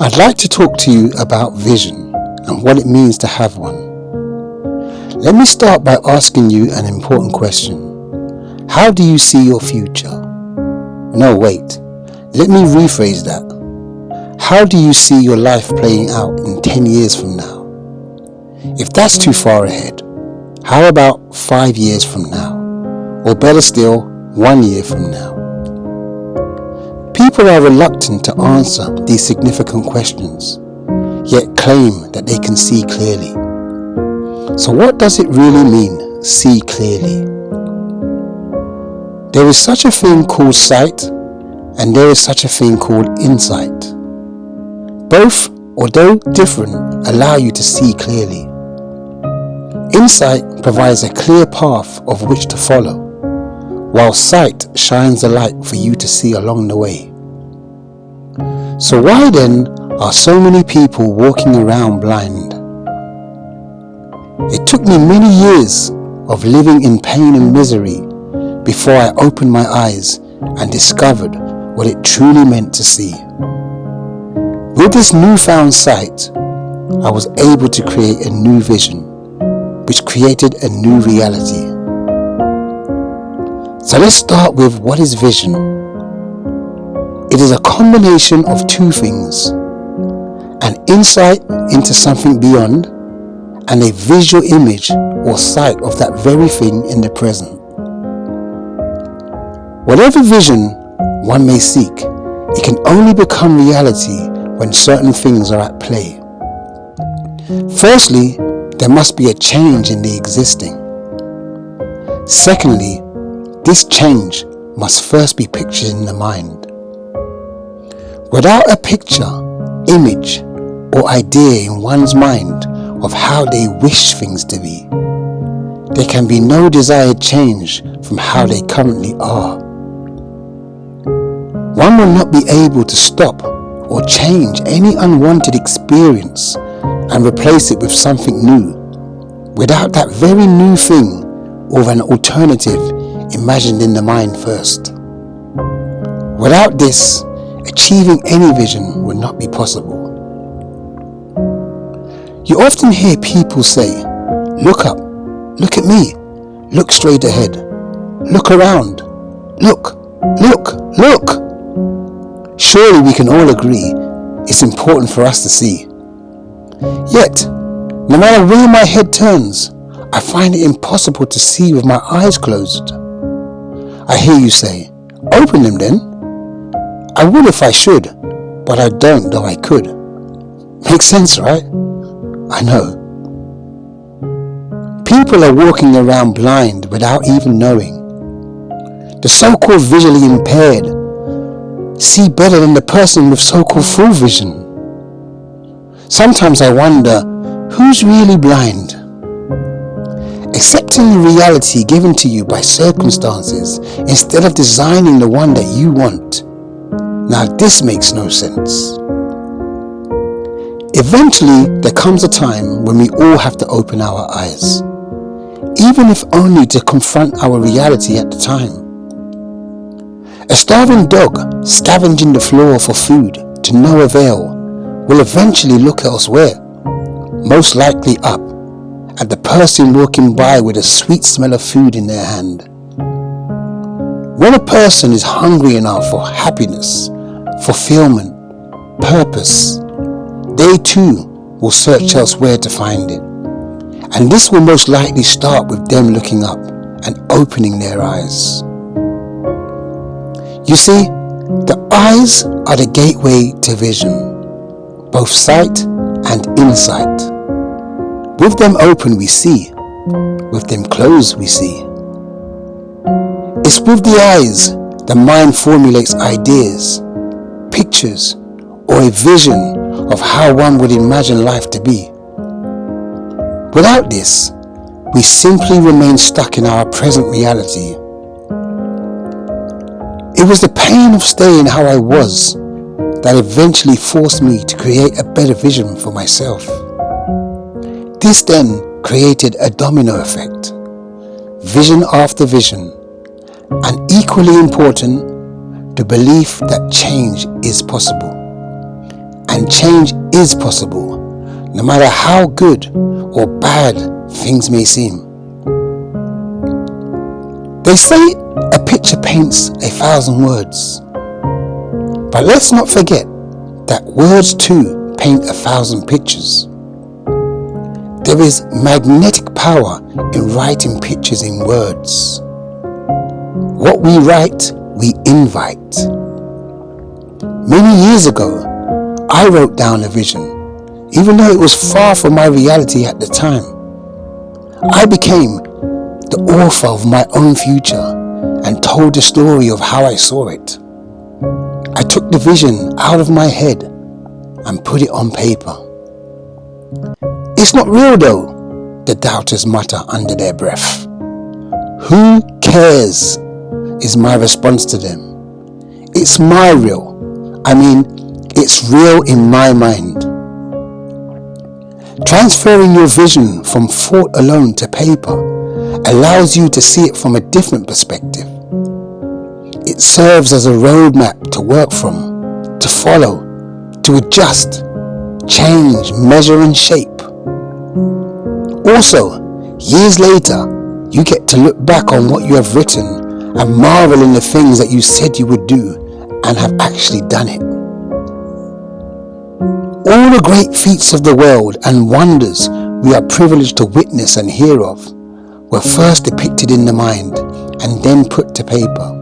I'd like to talk to you about vision and what it means to have one. Let me start by asking you an important question. How do you see your future? No, wait. Let me rephrase that. How do you see your life playing out in 10 years from now? If that's too far ahead, how about 5 years from now? Or better still, 1 year from now? People are reluctant to answer these significant questions, yet claim that they can see clearly. So what does it really mean, see clearly? There is such a thing called sight, and there is such a thing called insight. Both, although different, allow you to see clearly. Insight provides a clear path of which to follow, while sight shines a light for you to see along the way. So why then are so many people walking around blind? It took me many years of living in pain and misery before I opened my eyes and discovered what it truly meant to see. With this newfound sight, I was able to create a new vision, which created a new reality. So let's start with what is vision. It is a combination of two things: an insight into something beyond, and a visual image or sight of that very thing in the present. Whatever vision one may seek, it can only become reality when certain things are at play. Firstly, there must be a change in the existing. Secondly, this change must first be pictured in the mind. Without a picture, image, or idea in one's mind of how they wish things to be, there can be no desired change from how they currently are. One will not be able to stop or change any unwanted experience and replace it with something new without that very new thing or an alternative imagined in the mind first. Without this, achieving any vision would not be possible. You often hear people say, "Look up, look at me, look straight ahead, look around, look, look, look." Surely we can all agree it's important for us to see. Yet, no matter where my head turns, I find it impossible to see with my eyes closed. I hear you say, "Open them then." I would if I should, but I don't, though I could. Makes sense, right? I know. People are walking around blind without even knowing. The so-called visually impaired see better than the person with so-called full vision. Sometimes I wonder, who's really blind? Accepting the reality given to you by circumstances instead of designing the one that you want. Now this makes no sense. Eventually, there comes a time when we all have to open our eyes, even if only to confront our reality at the time. A starving dog scavenging the floor for food to no avail will eventually look elsewhere, most likely up at the person walking by with a sweet smell of food in their hand. When a person is hungry enough for happiness, fulfillment, purpose, they too will search elsewhere to find it. And this will most likely start with them looking up and opening their eyes. You see, the eyes are the gateway to vision, both sight and insight. With them open we see, with them closed we see. It's with the eyes the mind formulates ideas, pictures, or a vision of how one would imagine life to be. Without this, we simply remain stuck in our present reality. It was the pain of staying how I was that eventually forced me to create a better vision for myself. This then created a domino effect, vision after vision, and equally important, the belief that change is possible. and change is possible, no matter how good or bad things may seem. They say a picture paints 1,000 words, but let's not forget that words too paint 1,000 pictures. There is magnetic power in writing pictures in words. What we write, we invite. Many years ago, I wrote down a vision, even though it was far from my reality at the time. I became the author of my own future and told the story of how I saw it. I took the vision out of my head and put it on paper. It's not real though, the doubters mutter under their breath. Who cares is my response to them. It's my real. It's real in my mind. Transferring your vision from thought alone to paper allows you to see it from a different perspective. It serves as a roadmap to work from, to follow, to adjust, change, measure and shape. Also, years later, you get to look back on what you have written and marvel in the things that you said you would do and have actually done it. All the great feats of the world and wonders we are privileged to witness and hear of were first depicted in the mind and then put to paper.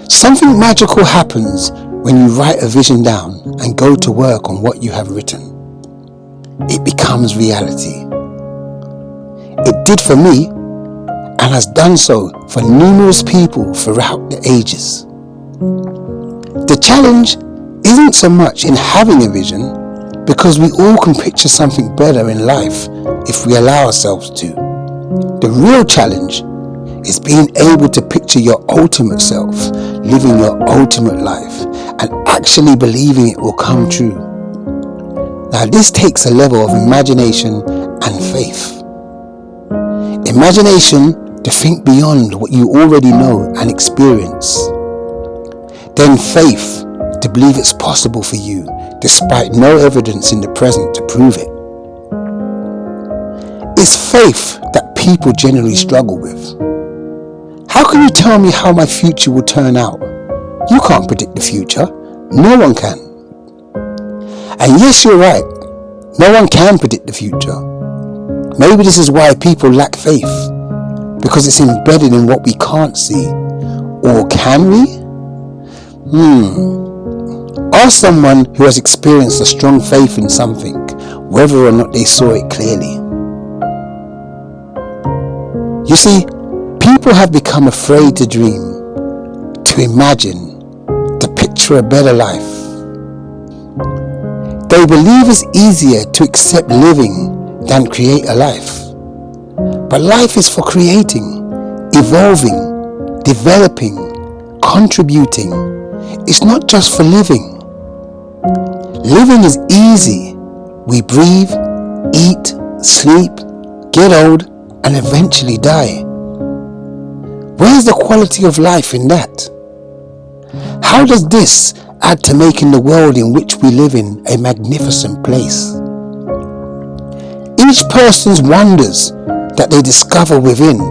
Something magical happens when you write a vision down and go to work on what you have written. It becomes reality. It did for me and has done so for numerous people throughout the ages. The challenge isn't so much in having a vision, because we all can picture something better in life if we allow ourselves to. The real challenge is being able to picture your ultimate self, living your ultimate life, and actually believing it will come true. Now this takes a level of imagination and faith. Imagination to think beyond what you already know and experience. Then faith to believe it's possible for you despite no evidence in the present to prove it. It's faith that people generally struggle with. How can you tell me how my future will turn out? You can't predict the future. No one can. And yes, you're right. No one can predict the future. Maybe this is why people lack faith, because it's embedded in what we can't see. Or can we? Ask someone who has experienced a strong faith in something, whether or not they saw it clearly. You see, people have become afraid to dream, to imagine, to picture a better life. They believe it's easier to accept living than create a life. But life is for creating, evolving, developing, contributing. It's not just for living. Living is easy. We breathe, eat, sleep, get old, and eventually die. Where's the quality of life in that? How does this add to making the world in which we live in a magnificent place? Each person's wonders that they discover within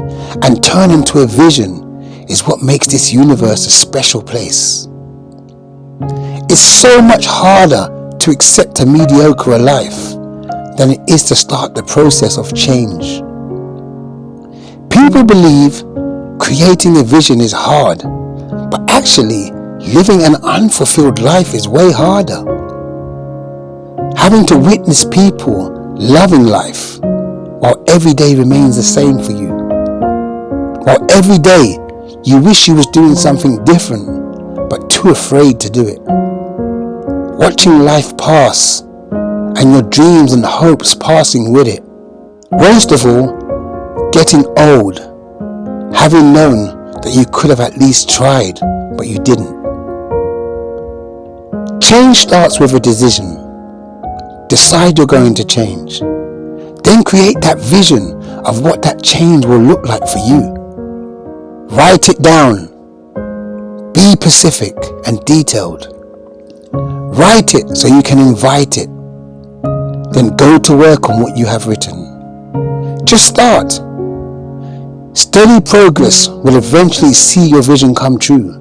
and turn into a vision is what makes this universe a special place. It's so much harder to accept a mediocre life than it is to start the process of change. People believe creating a vision is hard, but actually living an unfulfilled life is way harder. Having to witness people loving life while every day remains the same for you. While every day you wish you was doing something different, but too afraid to do it. Watching life pass and your dreams and hopes passing with it. Worst of all, getting old, having known that you could have at least tried, but you didn't. Change starts with a decision. Decide you're going to change. Then create that vision of what that change will look like for you. Write it down. Be specific and detailed. Write it so you can invite it. Then go to work on what you have written. Just start. Steady progress will eventually see your vision come true.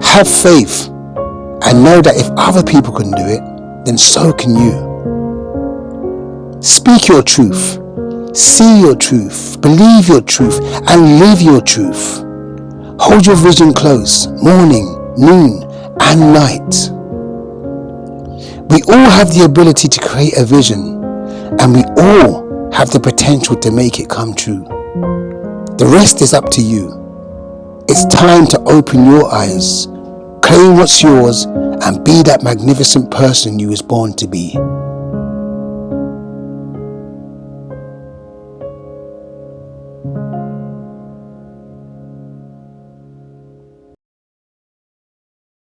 Have faith and know that if other people can do it, then so can you. Speak your truth, see your truth, believe your truth, and live your truth. Hold your vision close, morning, noon, and night. We all have the ability to create a vision, and we all have the potential to make it come true. The rest is up to you. It's time to open your eyes, claim what's yours, and be that magnificent person you was born to be.